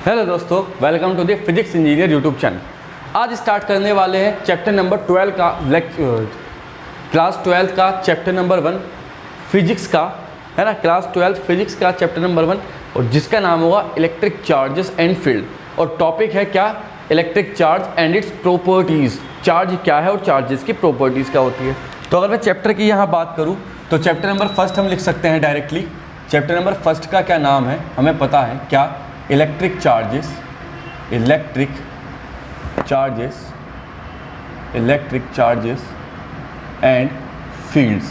Hello दोस्तों, welcome to the physics engineer YouTube channel. आज start करने वाले हैं चैप्टर नंबर 12 का क्लास 12 का चैप्टर नंबर 1 फिजिक्स का, है ना। क्लास 12 फिजिक्स का चैप्टर नंबर 1 और जिसका नाम होगा इलेक्ट्रिक चार्जेस एंड फील्ड। और टॉपिक है क्या? Electric charge and it's properties. Charge क्या है और चार्जेस की प्रॉपर्टीज़ क्या होती है। तो अगर मैं चैप्टर की यहाँ बात करूँ तो चैप्टर नंबर फर्स्ट हम लिख सकते हैं डायरेक्टली। चैप्टर नंबर फर्स्ट का क्या नाम है हमें पता है, क्या? Electric charges and fields.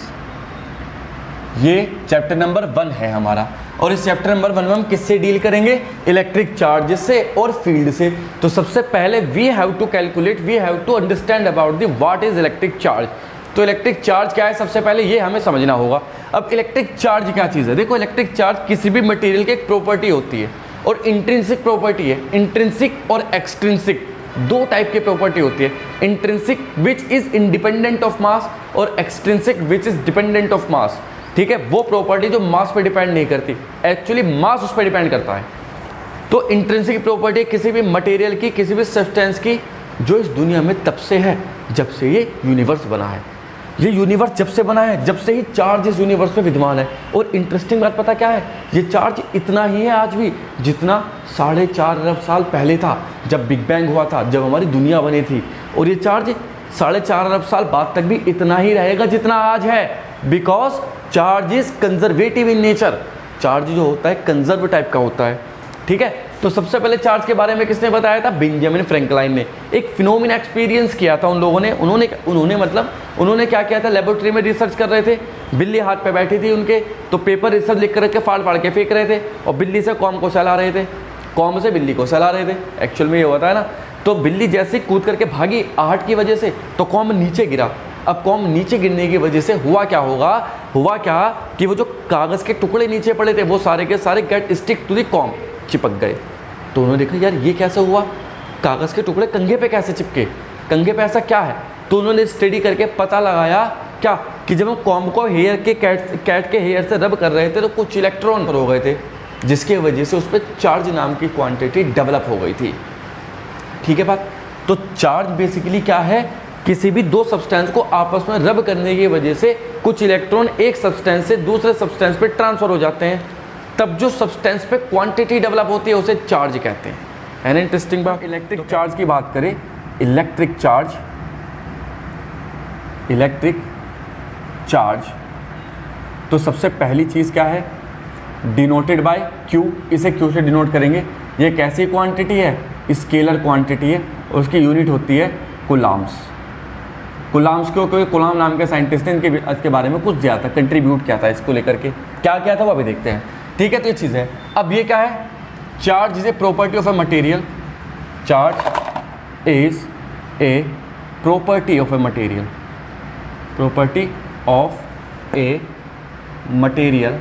ये चैप्टर नंबर 1 है हमारा। और इस चैप्टर नंबर 1 में हम किससे डील करेंगे? इलेक्ट्रिक चार्जेस से और फील्ड से। तो सबसे पहले we have to understand about the what is electric charge. तो इलेक्ट्रिक चार्ज क्या है, सबसे पहले ये हमें समझना होगा। अब इलेक्ट्रिक चार्ज क्या चीज़ है? देखो, इलेक्ट्रिक चार्ज किसी भी मटेरियल की एक प्रॉपर्टी होती है और इंट्रिंसिक प्रॉपर्टी है। इंट्रिंसिक और एक्सट्रिंसिक दो टाइप की प्रॉपर्टी होती है। Intrinsic which is independent of mass और extrinsic which is dependent of mass. ठीक है, वो प्रॉपर्टी जो मास पर डिपेंड नहीं करती, एक्चुअली मास उस पर डिपेंड करता है। तो इंट्रिंसिक प्रॉपर्टी किसी भी मटेरियल की, किसी भी सब्सटेंस की जो इस दुनिया में तब से है जब से ये यूनिवर्स बना है। ये यूनिवर्स जब से बना है, जब से ही चार्ज इस यूनिवर्स में विद्यमान है। और इंटरेस्टिंग बात पता क्या है? ये चार्ज इतना ही है आज भी जितना 4.5 अरब साल पहले था, जब बिग बैंग हुआ था, जब हमारी दुनिया बनी थी। और ये चार्ज 4.5 अरब साल बाद तक भी इतना ही रहेगा जितना आज है, because charge is conservative in nature. Charge जो होता है कंजर्व टाइप का होता है। ठीक है, तो सबसे पहले चार्ज के बारे में किसने बताया था? बेंजामिन फ्रैंकलाइन ने। एक फिनोमिना एक्सपीरियंस किया था उन लोगों ने। उन्होंने क्या किया था? लेबोरेटरी में रिसर्च कर रहे थे, बिल्ली हाथ पे बैठी थी उनके, तो पेपर रिसर्च लिख कर के फाड़ के फेंक रहे थे और बिल्ली से कॉम को सहला रहे थे, कॉम से बिल्ली को सहला रहे थे। एक्चुअल में ये होता है ना। तो बिल्ली जैसे कूद करके भागी आहट की वजह से, तो कॉम नीचे गिरा। अब कॉम नीचे गिरने की वजह से हुआ क्या कि वो जो कागज़ के टुकड़े नीचे पड़े थे वो सारे के सारे get stick to the comb, चिपक गए। तो उन्होंने देखा यार ये कैसे हुआ, कागज़ के टुकड़े कंघे पे कैसे चिपके, कंघे पे ऐसा क्या है? तो उन्होंने स्टडी करके पता लगाया क्या कि जब हम कॉम को हेयर के कैट के हेयर से रब कर रहे थे तो कुछ इलेक्ट्रॉन हो गए थे, जिसके वजह से उस पर चार्ज नाम की क्वांटिटी डेवलप हो गई थी। ठीक है बात। तो चार्ज बेसिकली क्या है? किसी भी दो सब्सटेंस को आपस में रब करने की वजह से कुछ इलेक्ट्रॉन एक सब्सटेंस से दूसरे सब्सटेंस पे ट्रांसफर हो जाते हैं, तब जो सब्सटेंस पे क्वांटिटी डेवलप होती है उसे चार्ज कहते हैं। है ना इंटरेस्टिंग बात। इलेक्ट्रिक चार्ज की बात करें, इलेक्ट्रिक चार्ज तो सबसे पहली चीज़ क्या है? Denoted by Q। इसे Q से डिनोट करेंगे। ये कैसी क्वांटिटी है? स्केलर क्वांटिटी है और उसकी यूनिट होती है कूलाम्स। कूलाम्स क्यों? क्योंकि कूलाम नाम के साइंटिस्ट ने इसके बारे में कुछ ज़्यादा कंट्रीब्यूट किया था इसको लेकर के। क्या किया था वो अभी देखते हैं। ठीक है, तो ये चीज़ है। अब ये क्या है? Charge is a property of a material. Charge is a property of a material. Property of a material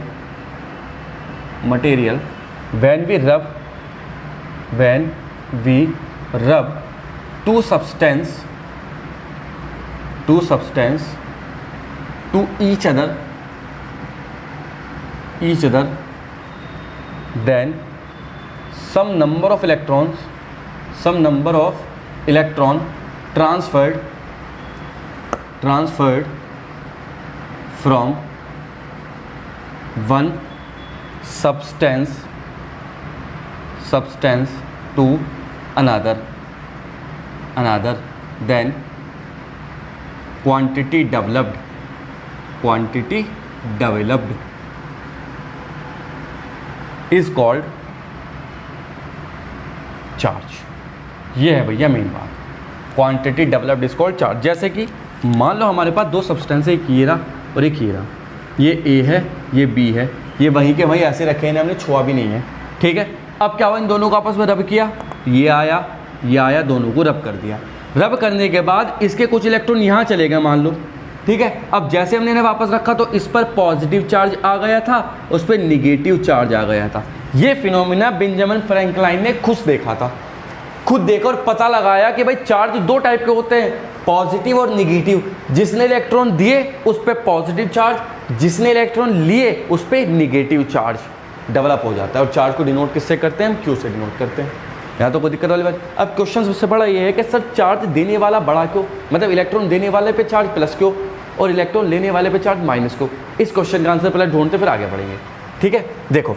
when we rub two substance to each other, then some number of electron transferred from one substance to another, then quantity developed is called charge. ये है भैया main बात। Quantity developed is called charge. जैसे कि मान लो हमारे पास दो substance है, एक ये रहा और एक ये रहा। ये ए है, ये बी है, ये वहीं के वहीं ऐसे रखे हैं, हमने छुआ भी नहीं है। ठीक है, अब क्या हुआ? इन दोनों को आपस में रब किया, ये आया, दोनों को रब कर दिया। रब करने के बाद इसके कुछ इलेक्ट्रॉन यहाँ चले गए मान लो। ठीक है, अब जैसे हमने इन्हें वापस रखा तो इस पर पॉजिटिव चार्ज आ गया था, उस पर निगेटिव चार्ज आ गया था। ये फिनोमिना बेंजामिन फ्रैंकलाइन ने खुद देखा था। खुद देखा और पता लगाया कि भाई चार्ज दो टाइप के होते हैं, पॉजिटिव और निगेटिव। जिसने इलेक्ट्रॉन दिए उस पर पॉजिटिव चार्ज, जिसने इलेक्ट्रॉन लिए उस पर निगेटिव चार्ज। डेवलप हो जाता है। और चार्ज को डिनोट किससे करते हैं हम? क्यू से डिनोट करते हैं। यहाँ तो कोई दिक्कत वाली बात। अब क्वेश्चन सबसे बड़ा ये है कि सर चार्ज देने वाला बड़ा क्यों, मतलब इलेक्ट्रॉन देने वाले पे चार्ज प्लस क्यों और इलेक्ट्रॉन लेने वाले पे चार्ज माइनस क्यों? इस क्वेश्चन का आंसर पहले ढूंढते फिर आगे बढ़ेंगे। ठीक है, देखो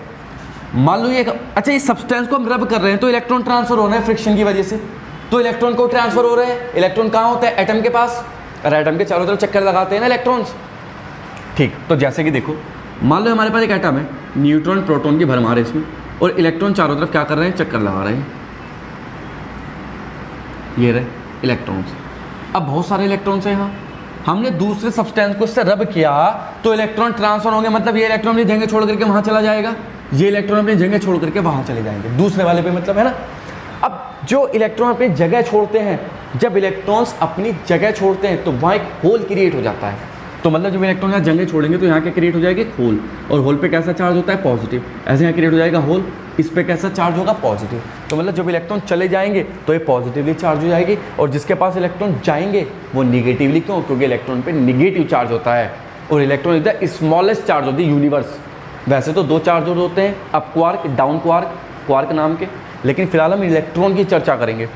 मान लो ये, अच्छा ये सब्सटेंस को हम रब कर रहे हैं तो इलेक्ट्रॉन ट्रांसफर हो रहे हैं फ्रिक्शन की वजह से, तो इलेक्ट्रॉन को ट्रांसफर हो रहे हैं। इलेक्ट्रॉन कहाँ होता है? एटम के पास, और एटम के चारों तरफ चक्कर लगाते हैं ना इलेक्ट्रॉन्स। ठीक, तो जैसे कि देखो मान लो हमारे पास एक एटम है, न्यूट्रॉन प्रोटॉन की भरमार है इसमें, और इलेक्ट्रॉन चारों तरफ क्या कर रहे हैं? चक्कर लगा रहे हैं। ये रहे इलेक्ट्रॉन्स। अब बहुत सारे इलेक्ट्रॉन्स हैं यहाँ, हमने दूसरे सब्सटेंस को इससे रब किया तो इलेक्ट्रॉन ट्रांसफर होंगे, मतलब ये इलेक्ट्रॉन अपनी जगह छोड़ करके वहाँ चला जाएगा, ये इलेक्ट्रॉन अपनी जगह छोड़ करके वहाँ चले जाएंगे दूसरे वाले पे, मतलब है ना। अब जो इलेक्ट्रॉन अपनी जगह छोड़ते हैं, जब इलेक्ट्रॉन्स अपनी जगह छोड़ते हैं तो वहाँ एक होल क्रिएट हो जाता है। तो मतलब जब इलेक्ट्रॉन यहाँ जगह छोड़ेंगे तो यहाँ क्या क्रिएट हो जाएगी? होल। और होल पे कैसा चार्ज होता है? पॉजिटिव। ऐसे यहाँ क्रिएट हो जाएगा होल, इस पे कैसा चार्ज होगा? पॉजिटिव। तो मतलब जब इलेक्ट्रॉन चले जाएंगे तो ये पॉजिटिवली चार्ज हो जाएगी, और जिसके पास इलेक्ट्रॉन जाएंगे वो निगेटिवली। क्यों? क्योंकि इलेक्ट्रॉन पे निगेटिव चार्ज होता है, और electron is the smallest charge of the universe. वैसे तो दो चार्ज होते हैं, up quark, down quark, quark नाम के, लेकिन फिलहाल हम इलेक्ट्रॉन की चर्चा करेंगे,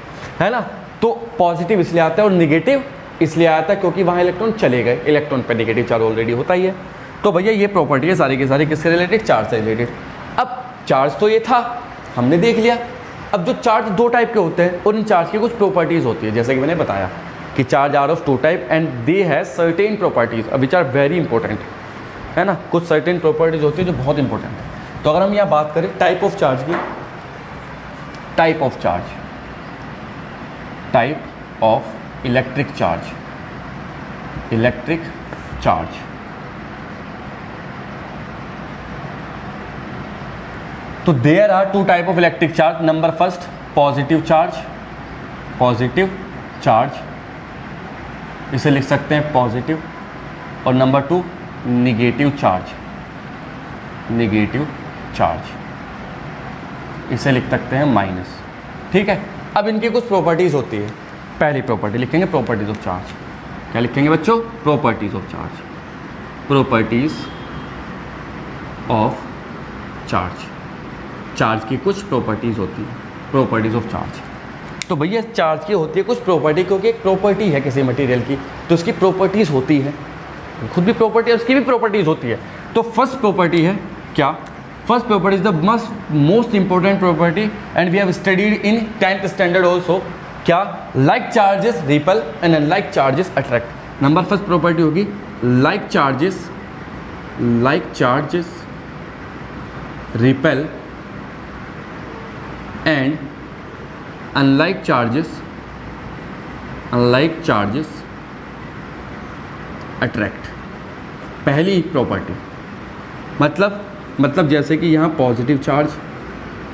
है ना। तो पॉजिटिव इसलिए आता है और निगेटिव इसलिए आता है क्योंकि वहाँ इलेक्ट्रॉन चले गए, इलेक्ट्रॉन पे नेगेटिव चार्ज ऑलरेडी होता ही है। तो भैया ये प्रॉपर्टी है सारी की सारी किससे रिलेटेड? चार्ज से रिलेटेड। अब चार्ज तो ये था, हमने देख लिया। अब जो चार्ज दो टाइप के होते हैं और इन चार्ज की कुछ प्रॉपर्टीज़ होती है, जैसे कि मैंने बताया कि charge are of two type and they has certain properties which are very important, है ना। कुछ सर्टेन प्रॉपर्टीज होती है जो बहुत इंपॉर्टेंट है। तो अगर हम यहाँ बात करें टाइप ऑफ चार्ज की, type of charge, type of electric charge, electric charge. तो there are two type of electric charge. Number first positive charge, positive charge, इसे लिख सकते हैं पॉजिटिव। और number two negative charge, negative charge, इसे लिख सकते हैं माइनस। ठीक है, अब इनकी कुछ प्रॉपर्टीज होती है। पहली प्रॉपर्टी लिखेंगे प्रॉपर्टीज ऑफ चार्ज। क्या लिखेंगे बच्चों? Properties of charge, properties of charge. Charge की कुछ प्रॉपर्टीज होती है, प्रॉपर्टीज ऑफ चार्ज। तो भैया चार्ज की होती है कुछ प्रॉपर्टी, क्योंकि एक प्रॉपर्टी है किसी मटेरियल की तो उसकी प्रॉपर्टीज होती है, खुद भी प्रॉपर्टी है उसकी भी प्रॉपर्टीज होती है। तो फर्स्ट प्रॉपर्टी है क्या? First property is the most important property and we have studied in 10th standard also. क्या? Like charges repel and unlike charges attract. Number first property होगी like charges, like charges repel and unlike charges, unlike charges attract. पहली property मतलब जैसे कि यहाँ positive charge,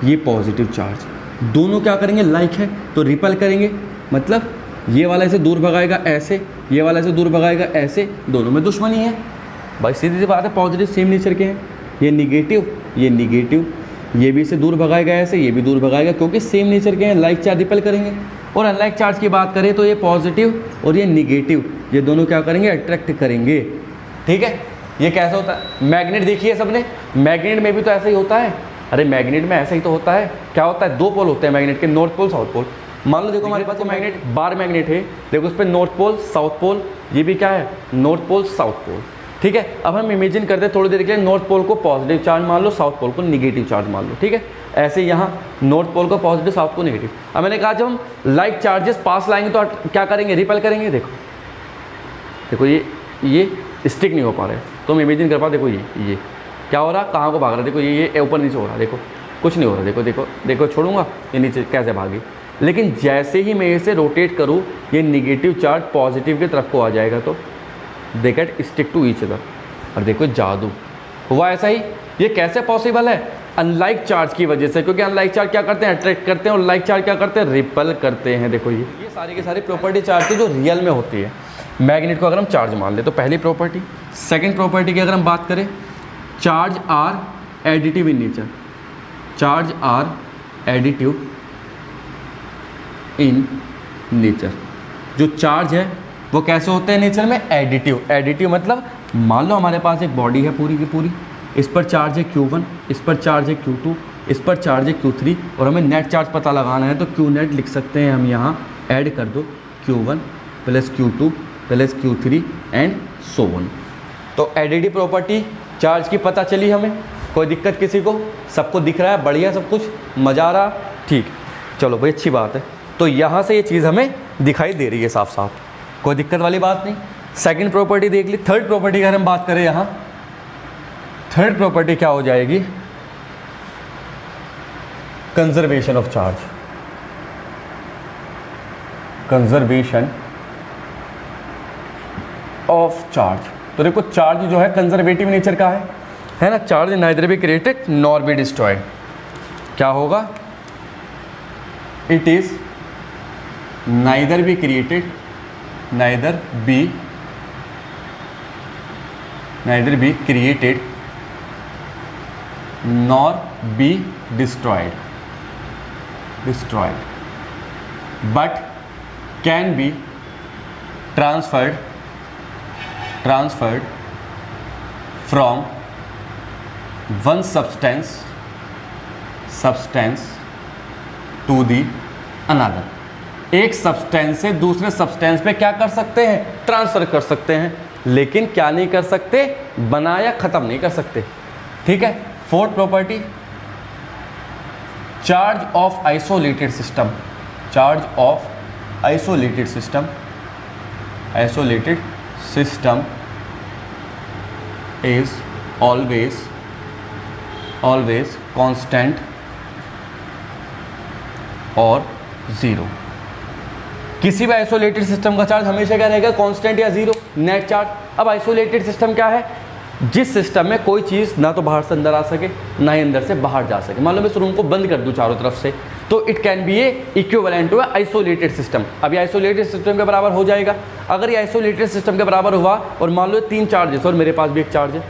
ये positive charge, दोनों क्या करेंगे? लाइक है तो रिपल करेंगे, मतलब ये वाला इसे दूर भगाएगा ऐसे, ये वाला इसे दूर भगाएगा ऐसे, दोनों में दुश्मनी है भाई, सीधी सी बात है। पॉजिटिव सेम नेचर के हैं, ये निगेटिव, ये निगेटिव, ये भी इसे दूर भगाएगा ऐसे, ये भी दूर भगाएगा, क्योंकि सेम नेचर के हैं, लाइक चार्ज रिपल करेंगे। और अनलाइक चार्ज की बात करें तो ये पॉजिटिव और ये निगेटिव, ये दोनों क्या करेंगे? अट्रैक्ट करेंगे। ठीक है, ये कैसे होता है? मैग्नेट देखिए सबने, मैग्नेट में भी तो ऐसा ही होता है। अरे मैग्नेट में ऐसा ही तो होता है। क्या होता है? दो पोल होते हैं मैग्नेट के, नॉर्थ पोल साउथ पोल। मान लो देखो हमारे पास मैग्नेट बार मैग्नेट है, देखो उस पर नॉर्थ पोल साउथ पोल, ये भी क्या है? North pole south pole. ठीक है, अब हम इमेजिन करते हैं थोड़ी देर के लिए, नॉर्थ पोल को पॉजिटिव चार्ज मान लो, साउथ पोल को निगेटिव चार्ज मान लो। ठीक है, ऐसे यहाँ नॉर्थ पोल को पॉजिटिव, साउथ को निगेटिव। अब मैंने कहा जब हम लाइक चार्जेस पास लाएंगे तो क्या करेंगे? रिपल करेंगे। देखो देखो ये स्टिक नहीं हो पा रहे, तो हम इमेजिन कर पा, देखो ये क्या हो रहा, कहाँ को भाग रहा है? देखो ये ऊपर नीचे हो रहा है, देखो कुछ नहीं हो रहा। देखो देखो देखो, छोड़ूंगा ये नीचे कैसे भागी, लेकिन जैसे ही मैं इसे रोटेट करूँ ये निगेटिव चार्ज पॉजिटिव की तरफ को आ जाएगा, तो they get stick to each other. और देखो जादू हुआ ऐसा ही। ये कैसे पॉसिबल है? अनलाइक चार्ज की वजह से, क्योंकि अनलाइक चार्ज क्या करते हैं? अट्रैक्ट करते हैं, और लाइक चार्ज क्या करते हैं? रिपल करते हैं। देखो ये सारी की सारी प्रॉपर्टी चार्ज की जो रियल में होती है। मैग्नेट को अगर हम चार्ज मान ले तो पहली प्रॉपर्टी। सेकेंड प्रॉपर्टी की अगर हम बात करें, charge are additive in nature, charge are additive in nature. जो चार्ज है वो कैसे होते हैं नेचर में? एडिटिव। एडिटिव मतलब मान लो हमारे पास एक बॉडी है पूरी की पूरी, इस पर चार्ज है Q1, इस पर चार्ज है Q2, इस पर चार्ज है Q3 और हमें नेट चार्ज पता लगाना है तो Q नेट लिख सकते हैं हम यहाँ, ऐड कर दो Q1 plus Q2 plus Q3 and so on. तो एडिडी प्रॉपर्टी चार्ज की पता चली हमें, कोई दिक्कत किसी को? सबको दिख रहा है, बढ़िया सब कुछ, मज़ा आ रहा? ठीक, चलो भाई अच्छी बात है। तो यहाँ से ये चीज़ हमें दिखाई दे रही है साफ साफ, कोई दिक्कत वाली बात नहीं। सेकंड प्रॉपर्टी देख ली। थर्ड प्रॉपर्टी की अगर हम बात करें यहाँ, थर्ड प्रॉपर्टी क्या हो जाएगी? Conservation of charge. Conservation of charge. तो देखो चार्ज जो है कंजर्वेटिव नेचर का है ना। Charge neither be created nor be destroyed. क्या होगा? It is neither be created, neither be created nor be destroyed but can be transferred from one substance to the another। एक substance से दूसरे substance पे क्या कर सकते हैं? ट्रांसफर कर सकते हैं, लेकिन क्या नहीं कर सकते? बना या खत्म नहीं कर सकते। ठीक है। Fourth property, charge of isolated system. Charge of isolated system is always constant और जीरो। किसी भी आइसोलेटेड सिस्टम का चार्ज हमेशा क्या रहेगा? कांस्टेंट या जीरो, नेट चार्ज। अब आइसोलेटेड सिस्टम क्या है? जिस सिस्टम में कोई चीज़ ना तो बाहर से अंदर आ सके, ना ही अंदर से बाहर जा सके। मान लो मैं इस रूम को बंद कर दूं चारों तरफ से, तो it can be a equivalent to isolated system. अब ये आइसोलेटेड सिस्टम के बराबर हो जाएगा। अगर ये आइसोलेटेड सिस्टम के बराबर हुआ और मान लो 3 चार्जेस और मेरे पास भी एक चार्ज है,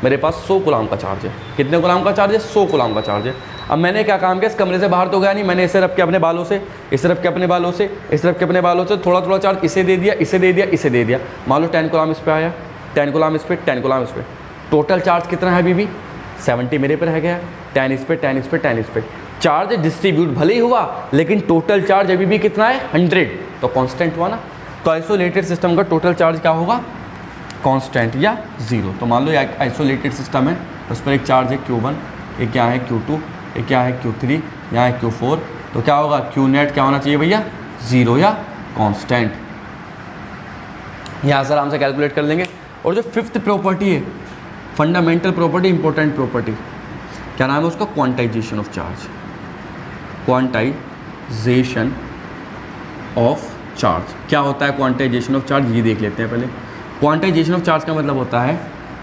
मेरे पास 100 कूलम का चार्ज है। कितने कूलम का चार्ज है? 100 कूलम का चार्ज है। अब मैंने क्या काम किया? इस कमरे से बाहर तो गया नहीं, मैंने इसे रख के अपने बालों से, इस तरफ के अपने बालों से, इस तरफ के अपने बालों से थोड़ा थोड़ा चार्ज इसे दे दिया, इसे दे दिया, इसे दे दिया। मान लो 10 कूलम इस पर आया, 10 कूलम इस पर, 10 कूलम इस पर। टोटल चार्ज कितना है अभी? 70 मेरे पे रह गया, 10 इस पे, 10 इस पे, 10 इस पे। चार्ज डिस्ट्रीब्यूट भले ही हुआ, लेकिन टोटल चार्ज अभी भी कितना है? 100। तो कांस्टेंट हुआ ना। तो आइसोलेटेड सिस्टम का टोटल चार्ज क्या होगा? कांस्टेंट या जीरो। तो मान लो ये आइसोलेटेड सिस्टम है, उस पर एक चार्ज है Q1, एक क्या है Q2, एक क्या है Q3, यहाँ है Q4। तो क्या होगा? Q नेट क्या होना चाहिए भैया? जीरो या कांस्टेंट। यहाँ से आराम से कैलकुलेट कर लेंगे। और जो फिफ्थ प्रॉपर्टी है, फंडामेंटल प्रॉपर्टी, इंपॉर्टेंट प्रॉपर्टी, क्या नाम है उसका? Quantization of charge. Quantization of charge क्या होता है? क्वांटाइजेशन ऑफ चार्ज ये देख लेते हैं पहले। क्वांटाइजेशन ऑफ चार्ज का मतलब होता है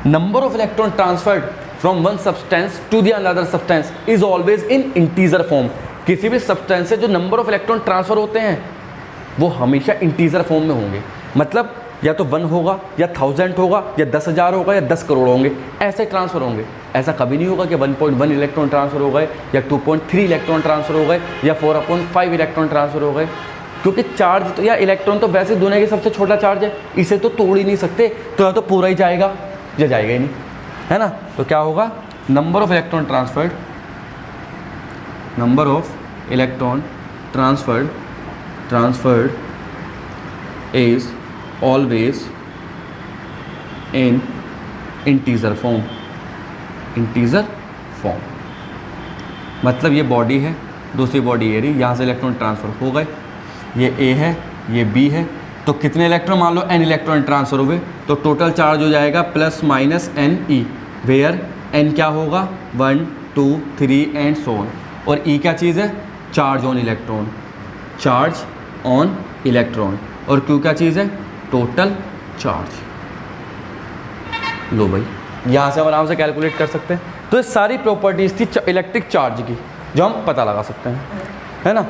number of electron transferred from one substance to the another substance is always in integer form. किसी भी सब्सटेंस से जो नंबर ऑफ इलेक्ट्रॉन ट्रांसफर होते हैं वो हमेशा इंटीजर फॉर्म में होंगे। मतलब या तो 1 होगा, या 1000 होगा, या 10,000 होगा, या 10 करोड़ होंगे, ऐसे ट्रांसफर होंगे। ऐसा कभी नहीं होगा कि 1.1 इलेक्ट्रॉन ट्रांसफर हो गए, या 2.3 इलेक्ट्रॉन ट्रांसफर हो गए, या 4/5 इलेक्ट्रॉन ट्रांसफर हो गए। क्योंकि चार्ज तो या इलेक्ट्रॉन तो वैसे दुनिया की सबसे छोटा चार्ज है, इसे तो तोड़ ही नहीं सकते। तो या तो पूरा ही जाएगा या जाएगा ही नहीं, है ना। तो क्या होगा? Number of electron transferred, number of electron transferred is always in integer form. Integer form मतलब ये बॉडी है, दूसरी बॉडी ये रही, यहाँ से इलेक्ट्रॉन ट्रांसफर हो गए, ये ए है, ये बी है। तो कितने इलेक्ट्रॉन? मान लो n इलेक्ट्रॉन ट्रांसफर हुए, तो टोटल चार्ज हो जाएगा ±NE, वेयर n क्या होगा? 1, 2, 3 एंड सो ऑन। और E क्या चीज़ है? Charge on electron, charge on electron. और Q क्या चीज़ है? Total charge. लो भाई, यहाँ से हम आराम से कैलकुलेट कर सकते हैं। तो ये सारी प्रॉपर्टीज़ थी इलेक्ट्रिक चार्ज की जो हम पता लगा सकते हैं, है ना।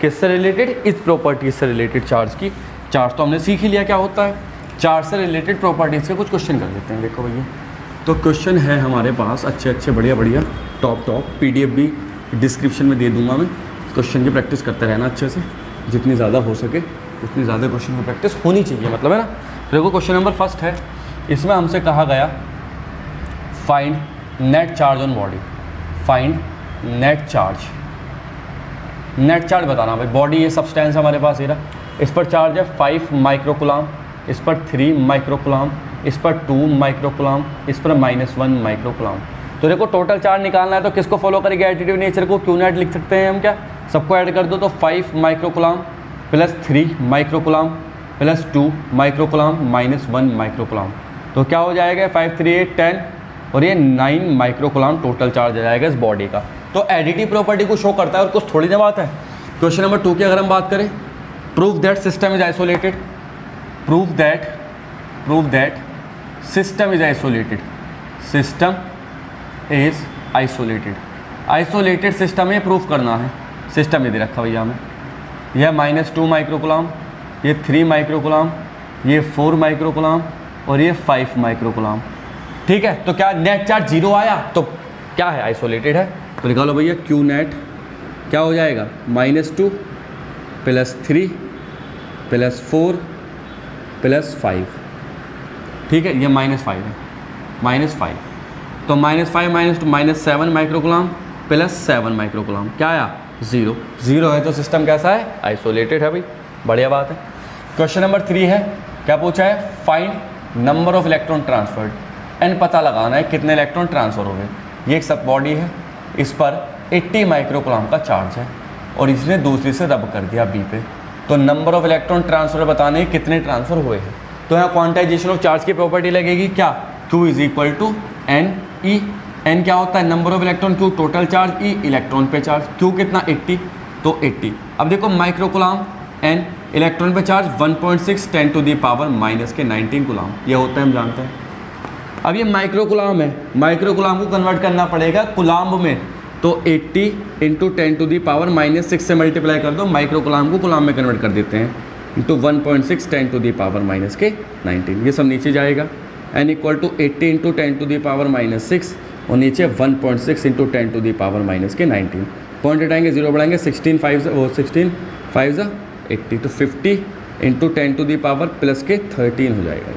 किससे रिलेटेड? इस प्रॉपर्टीज से रिलेटेड चार्ज की। चार्ज तो हमने सीख ही लिया क्या होता है। चार्ज से रिलेटेड प्रॉपर्टीज़ के कुछ क्वेश्चन कर लेते हैं। देखो भैया, तो क्वेश्चन है हमारे पास अच्छे बढ़िया टॉप PDF भी डिस्क्रिप्शन में दे दूंगा मैं। क्वेश्चन की प्रैक्टिस करते रहना अच्छे से, जितनी ज़्यादा हो सके उतनी ज़्यादा क्वेश्चन की प्रैक्टिस होनी चाहिए, मतलब है ना। देखो क्वेश्चन नंबर 1 है, इसमें हमसे कहा गया find net charge on body, find net charge. Net charge बताना भाई, बॉडी ये सब्सटेंस हमारे पास ये रहा, इस पर चार्ज है 5 माइक्रोकुलाम, इस पर 3 माइक्रोकुलाम, इस पर 2 माइक्रोकुलाम, इस पर -1 माइक्रोकुलाम। तो देखो टोटल चार्ज निकालना है तो किसको फॉलो करेंगे, एडिटिव नेचर को, क्यू नेट लिख सकते हैं हम क्या, सबको ऐड कर दो तो 5 microcoulomb plus 3 microcoulomb plus 2 microcoulomb -1 microcoulomb. तो क्या हो जाएगा, 5 3 8 10 और ये 9 माइक्रोकुलाम टोटल चार्ज आ जाएगा इस बॉडी का। तो एडिटिव प्रॉपर्टी को शो करता है और कुछ थोड़ी ना बात है। क्वेश्चन नंबर 2 की अगर हम बात करें, prove that system is isolated, prove that system is isolated, system is isolated, isolated system है प्रूफ करना है। सिस्टम ये दे रखा भैया हमें, यह -2 माइक्रोकुलाम, ये 3 माइक्रोकुलाम, ये 4 माइक्रोकुलाम और ये 5 माइक्रोकुलाम। ठीक है, तो क्या नेट चार्ज 0 आया तो क्या है, आइसोलेटेड है। तो निकालो भैया क्यू नेट क्या हो जाएगा, -2 प्लस 3 प्लस 4 प्लस 5। ठीक है, ये -5 है, -5 तो -5 -2 -7 माइक्रोकुलाम प्लस 7 माइक्रोकुलाम, क्या आया 0। 0 है तो सिस्टम कैसा है, आइसोलेटेड है भाई, बढ़िया बात है। क्वेश्चन नंबर 3 है, क्या पूछा है, find number of electron transferred, n पता लगाना है कितने इलेक्ट्रॉन ट्रांसफर हो गए। ये एक सब बॉडी है, इस पर 80 माइक्रोकुलाम का चार्ज है और इसने दूसरी से रब कर दिया बी पे, तो नंबर ऑफ इलेक्ट्रॉन ट्रांसफर बताने कितने ट्रांसफर हुए हैं। तो यहाँ क्वांटाइजेशन ऑफ चार्ज की प्रॉपर्टी लगेगी क्या, Q is equal to n e. N क्या होता है, number of electron, Q total charge, e electron पे चार्ज, Q कितना 80 तो 80। अब देखो माइक्रोकुलाम, एन इलेक्ट्रॉन पे चार्ज 1.6 10⁻⁻⁻19 कुलाम, ये होता है हम जानते हैं। अब ये माइक्रोकुलाम है, माइक्रोकुलाम को कन्वर्ट करना पड़ेगा कुलाम्ब में, तो 80 × 10⁻⁻6 से मल्टीप्लाई कर दो, माइक्रोकुलाम को कुलाम में कन्वर्ट कर देते हैं, इंटू 1.6 10⁻⁻⁻19, ये सब नीचे जाएगा। n इक्वल टू 80 × 10⁻⁻6 और नीचे 1.6 × 10⁻⁻19। पॉइंट हटाएंगे, 0 बढ़ाएंगे, 16 5 80, तो 50 × 10⁻+13 हो जाएगा,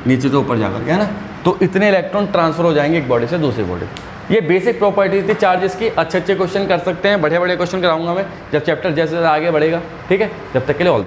नीचे तो ऊपर जाकर, है ना। तो इतने इलेक्ट्रॉन ट्रांसफर हो जाएंगे एक बॉडी से दूसरी बॉडी। ये बेसिक प्रॉपर्टी थी चार्जेस की, अच्छे क्वेश्चन कर सकते हैं, बड़े क्वेश्चन कराऊंगा मैं जब चैप्टर जैसे आगे बढ़ेगा। ठीक है, जब तक के लिए ऑल